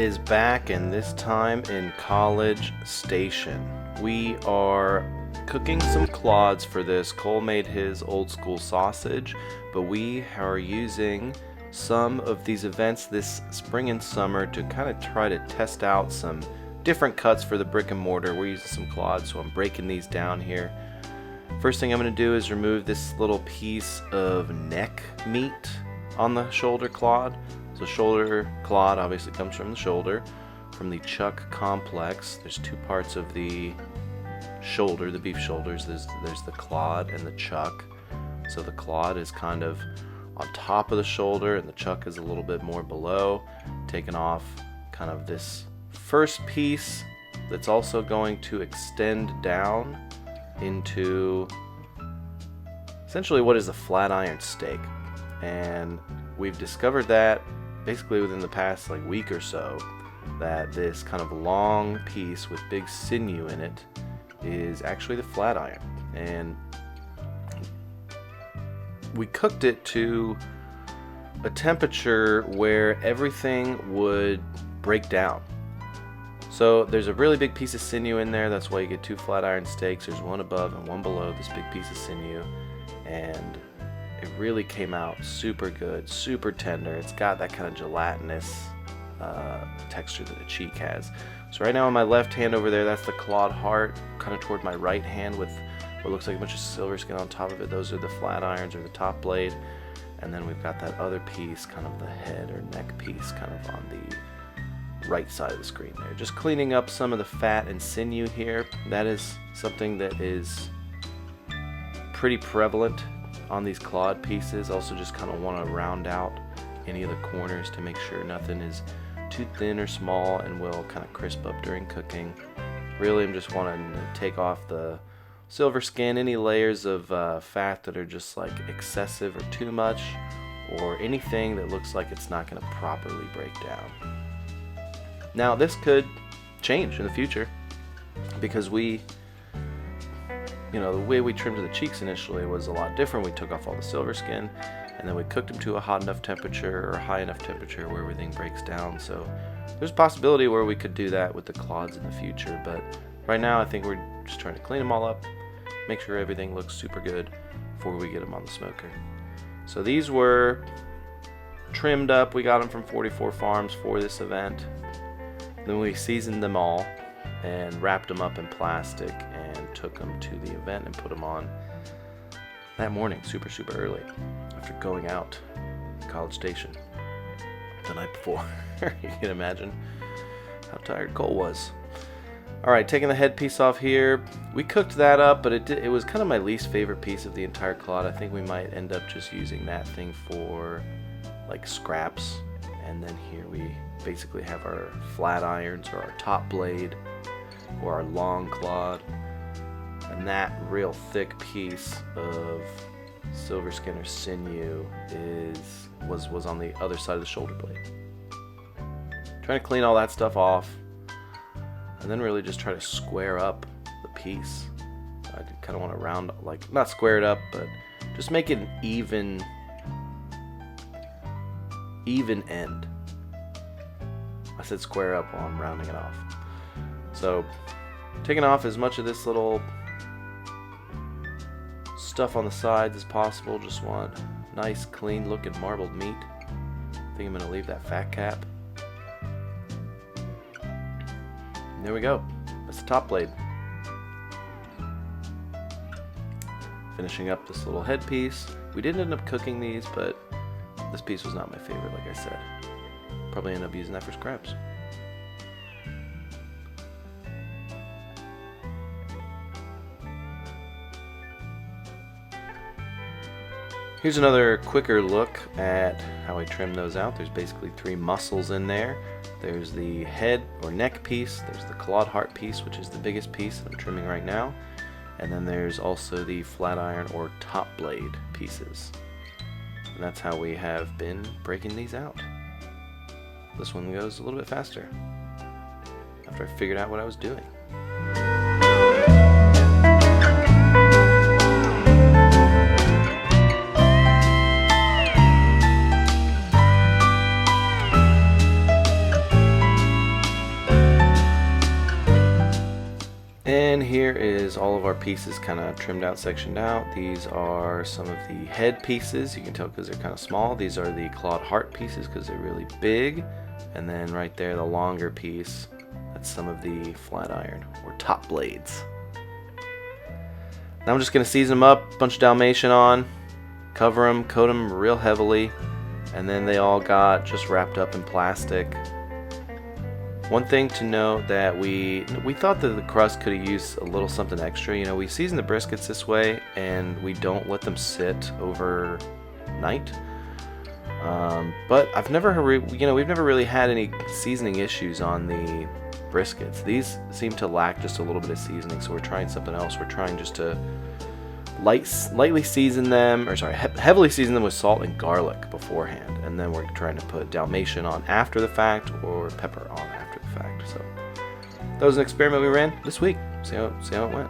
is back, and this time in College Station. We are cooking some clods for this. Cole made his old school sausage, but we are using some of these events this spring and summer to kind of try to test out some different cuts for the brick and mortar. We're using some clods, so I'm breaking these down here. First thing I'm going to do is remove this little piece of neck meat on the shoulder clod. So shoulder clod obviously comes from the shoulder, from the chuck complex. There's two parts of the shoulder, the beef shoulders. There's the clod and the chuck. So the clod is kind of on top of the shoulder and the chuck is a little bit more below, taking off kind of this first piece that's also going to extend down into essentially what is a flat iron steak. And we've discovered that basically within the past week or so, that this kind of long piece with big sinew in it is actually the flat iron. And we cooked it to a temperature where everything would break down. So there's a really big piece of sinew in there. That's why you get two flat iron steaks. There's one above and one below this big piece of sinew, and it really came out super good, super tender. It's got that kind of gelatinous texture that a cheek has. So right now on my left hand over there, that's the clod heart. Kind of toward my right hand with what looks like a bunch of silver skin on top of it, those are the flat irons or the top blade. And then we've got that other piece, kind of the head or neck piece, kind of on the right side of the screen there. Just cleaning up some of the fat and sinew here. That is something that is pretty prevalent on these clod pieces. Also just kind of want to round out any of the corners to make sure nothing is too thin or small and will kind of crisp up during cooking. Really, I'm just wanting to take off the silver skin, any layers of fat that are just excessive or too much, or anything that looks like it's not going to properly break down. Now this could change in the future because the way we trimmed the cheeks initially was a lot different. We took off all the silver skin and then we cooked them to a hot enough temperature or high enough temperature where everything breaks down. So there's a possibility where we could do that with the clods in the future, but right now I think we're just trying to clean them all up, make sure everything looks super good before we get them on the smoker. So these were trimmed up. We got them from 44 Farms for this event. Then we seasoned them all and wrapped them up in plastic and took them to the event and put them on that morning, super early, after going out to College Station the night before. You can imagine how tired Cole was. Alright, taking the headpiece off here. We cooked that up, but it was kind of my least favorite piece of the entire clod. I think we might end up just using that thing for scraps. And then here we basically have our flat irons or our top blade or our long clod. And that real thick piece of silver skin or sinew was on the other side of the shoulder blade. Trying to clean all that stuff off and then really just try to square up the piece. I kind of want to round, not square it up, but just make it an even end. I said square up while I'm rounding it off. So taking off as much of this little stuff on the sides as possible. Just want nice clean looking marbled meat. I think I'm going to leave that fat cap. And there we go. That's the top blade. Finishing up this little head piece. We didn't end up cooking these, but this piece was not my favorite, like I said. Probably end up using that for scraps. Here's another quicker look at how I trim those out. There's basically three muscles in there. There's the head or neck piece, there's the clod heart piece, which is the biggest piece that I'm trimming right now, and then there's also the flat iron or top blade pieces. And that's how we have been breaking these out. This one goes a little bit faster after I figured out what I was doing. And here is all of our pieces kind of trimmed out, sectioned out. These are some of the head pieces. You can tell because they're kind of small. These are the clawed heart pieces because they're really big. And then right there, the longer piece, that's some of the flat iron or top blades. Now I'm just going to season them up, bunch of Dalmatian on, cover them, coat them real heavily, and then they all got just wrapped up in plastic. One thing to note that we thought that the crust could have used a little something extra. You know, we season the briskets this way and we don't let them sit overnight. But we've never really had any seasoning issues on the briskets. These seem to lack just a little bit of seasoning, so we're trying something else. We're trying just to lightly season them, heavily season them with salt and garlic beforehand, and then we're trying to put Dalmatian on after the fact or pepper on after the fact. So that was an experiment we ran this week. See how it went.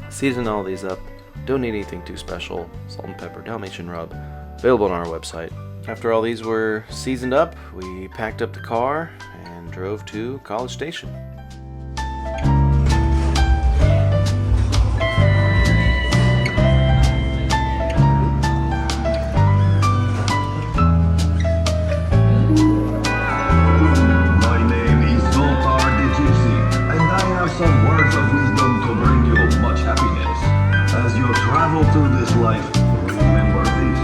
Season all these up. Don't need anything too special. Salt and pepper, Dalmatian rub, available on our website. After all these were seasoned up, we packed up the car and drove to College Station. Some words of wisdom to bring you much happiness. As you travel through this life, remember this.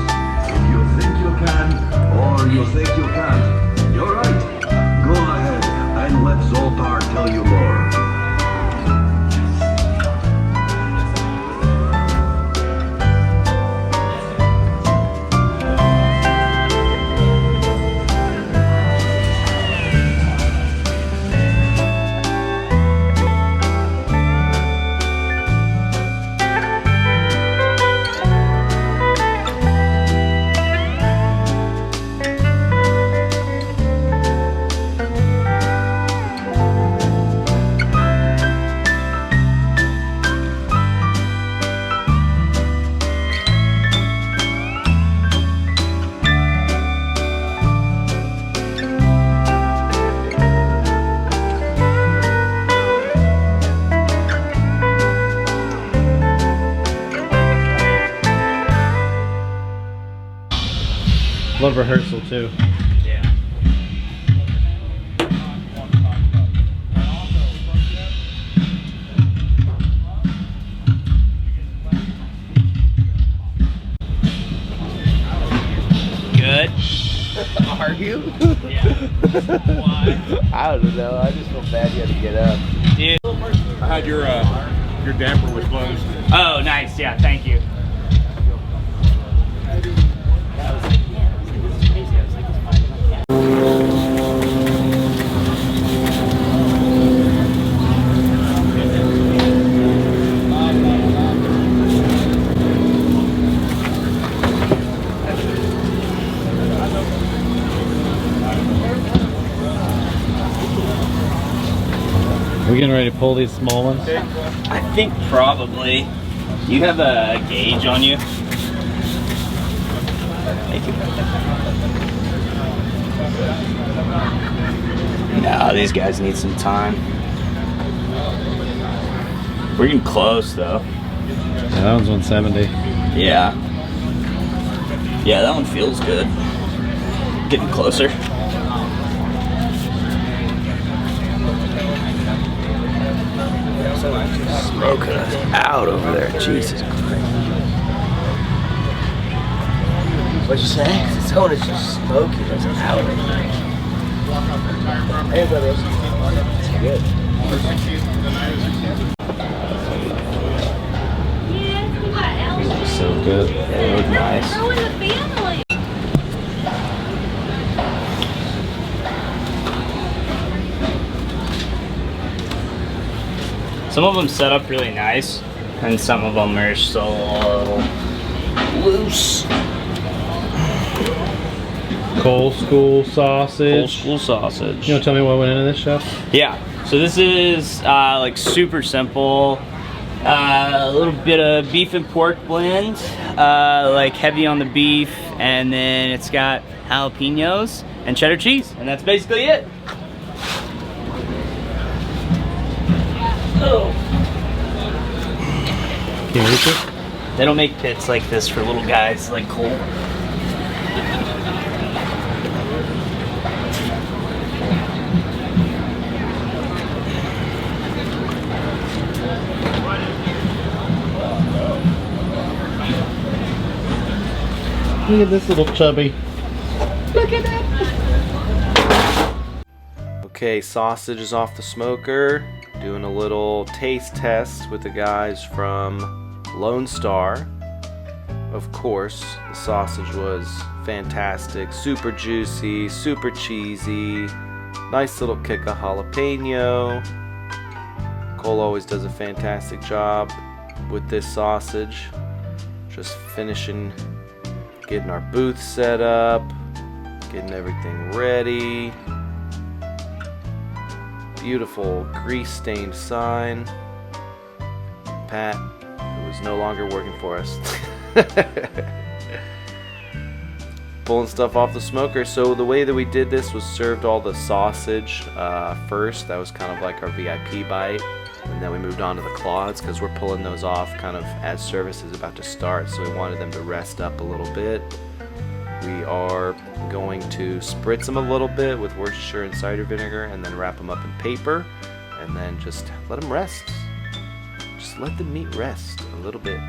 If you think you can, or you think you can't, you're right. Go ahead and let Zoltar tell you more. Love rehearsal too. Yeah. Good. Are you? Yeah. Why? I don't know. I just feel bad you had to get up. Dude. I had your damper was closed. Oh, nice. Yeah, thank you. We're getting ready to pull these small ones. I think probably. Do you have a gauge on you? Thank you. No, these guys need some time. We're getting close though. Yeah, that one's 170. Yeah. Yeah, that one feels good. Getting closer. Smoking us out over there. Jesus Christ. What'd you say? Someone is just smoking us out over there. Hey, brothers. It's good. These are so good. They look nice. Grow in the family. Some of them set up really nice, and some of them are so loose. Cold school sausage. Old school sausage. You want to tell me what went into this, chef? Yeah, so this is like super simple. A little bit of beef and pork blend, like heavy on the beef, and then it's got jalapenos and cheddar cheese, and that's basically it. Can you reach it? They don't make pits like this for little guys like Cole. Look at this little chubby. Okay, sausage is off the smoker. Doing a little taste test with the guys from Lone Star. Of course, the sausage was fantastic. Super juicy, super cheesy. Nice little kick of jalapeno. Cole always does a fantastic job with this sausage. Just finishing getting our booth set up, getting everything ready. Beautiful grease-stained sign. Pat, who is no longer working for us. Pulling stuff off the smoker. So the way that we did this was served all the sausage first. That was kind of like our VIP bite. And then we moved on to the clods because we're pulling those off kind of as service is about to start. So we wanted them to rest up a little bit. We are going to spritz them a little bit with Worcestershire and cider vinegar and then wrap them up in paper and then just let them rest. Just let the meat rest a little bit.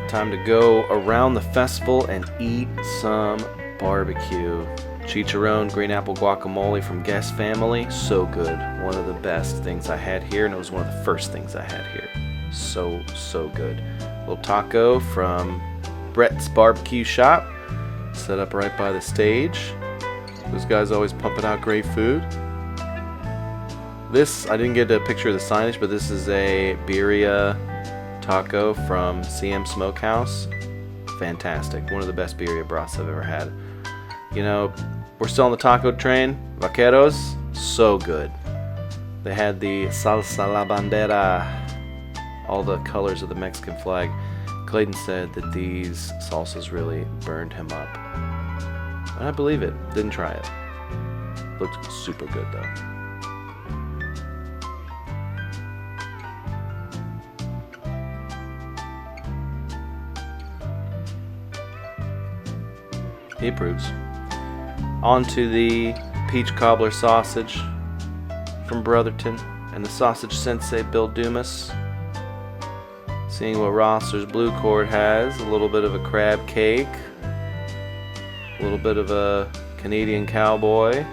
Time to go around the festival and eat some barbecue. Chicharron green apple guacamole from Guest Family, so good. One of the best things I had here, and it was one of the first things I had here. So good. Little taco from Brett's Barbecue Shop, set up right by the stage. Those guys always pumping out great food. This, I didn't get a picture of the signage, but this is a birria taco from CM Smokehouse. Fantastic. One of the best birria broths I've ever had. You know, we're still on the taco train. Vaqueros, so good. They had the salsa la bandera, all the colors of the Mexican flag. Clayton said that these salsas really burned him up. And I believe it. Didn't try it. Looked super good though. He approves. On to the peach cobbler sausage from Brotherton and the sausage sensei Bill Dumas. Seeing what Rosser's Blue Cord has, a little bit of a crab cake, a little bit of a Canadian cowboy.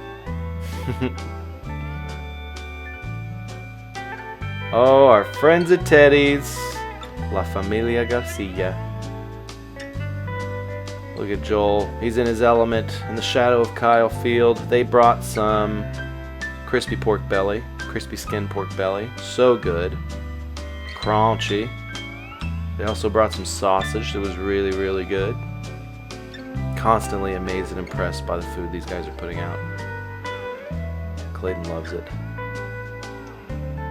Oh, our friends at Teddy's, La Familia Garcia. Look at Joel. He's in his element in the shadow of Kyle Field. They brought some crispy pork belly, crispy skin pork belly. So good. Crunchy. They also brought some sausage that was really, really good. Constantly amazed and impressed by the food these guys are putting out. Clayton loves it.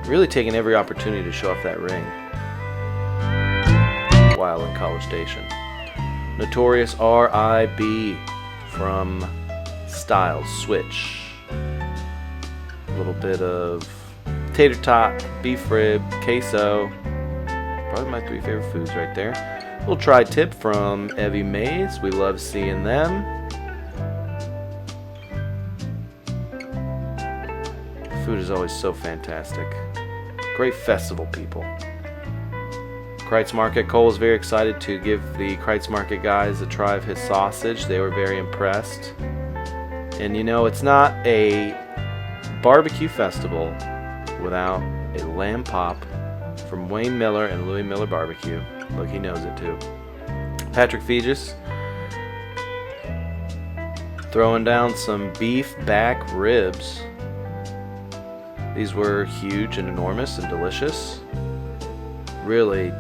Really taking every opportunity to show off that ring while in College Station. Notorious R.I.B. from Styles Switch. A little bit of tater tot, beef rib, queso. Probably my 3 favorite foods right there. A little tri-tip from Evie Mays. We love seeing them. Food is always so fantastic. Great festival, people. Kreitz Market. Cole was very excited to give the Kreitz Market guys a try of his sausage. They were very impressed. And you know, it's not a barbecue festival without a lamb pop from Wayne Miller and Louis Miller Barbecue. Look, he knows it too. Patrick Fegis throwing down some beef back ribs. These were huge and enormous and delicious. Really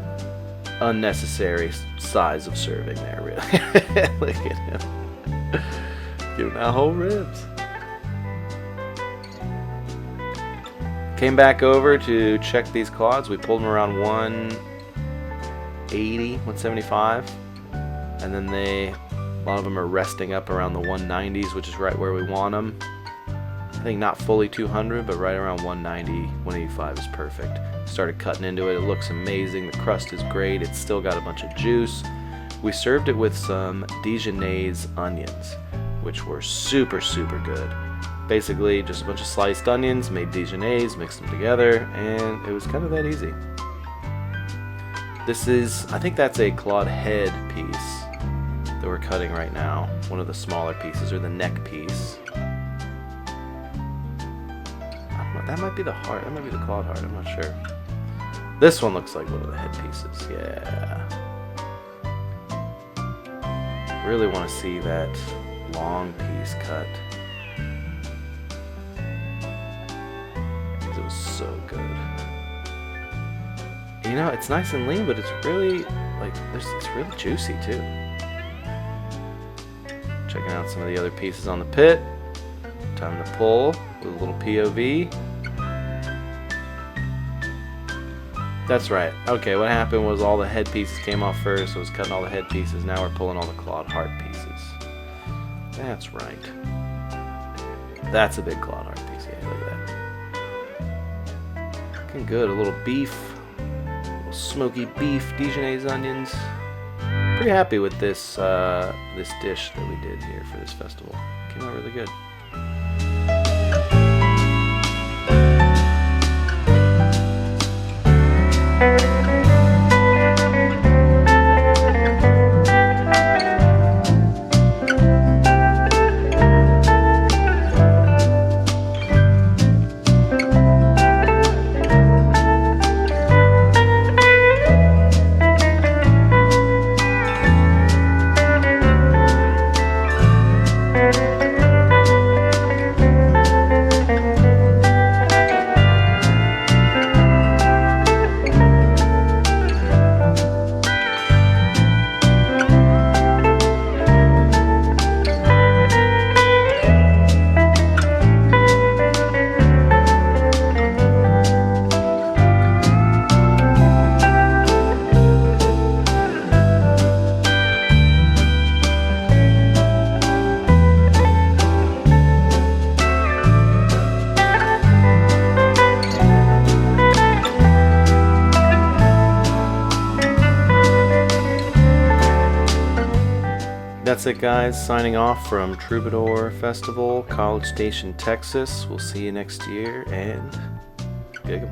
unnecessary size of serving there, really. Look at him. Giving out whole ribs. Came back over to check these clods. We pulled them around 180, 175. And then a lot of them are resting up around the 190s, which is right where we want them. I think not fully 200, but right around 190, 185 is perfect. Started cutting into it. It looks amazing. The crust is great. It's still got a bunch of juice. We served it with some Dijonnaise onions, which were super, super good. Basically, just a bunch of sliced onions, made Dijonnaise, mixed them together, and it was kind of that easy. This is, I think that's a clawed head piece that we're cutting right now. One of the smaller pieces, or the neck piece. That might be the heart. That might be the clawed heart. I'm not sure. This one looks like one of the head pieces. Yeah. Really want to see that long piece cut. It was so good. You know, it's nice and lean, but it's really like it's really juicy too. Checking out some of the other pieces on the pit. Time to pull with a little POV. That's right. Okay, what happened was all the head pieces came off first. So I was cutting all the head pieces. Now we're pulling all the clawed heart pieces. That's right. That's a big clawed heart piece. Yeah, look at that. Looking good. A little beef. A little smoky beef. Dijonnaise onions. Pretty happy with this this dish that we did here for this festival. Came out really good. That's it, guys. Signing off from Troubadour Festival, College Station, Texas. We'll see you next year, and gig 'em.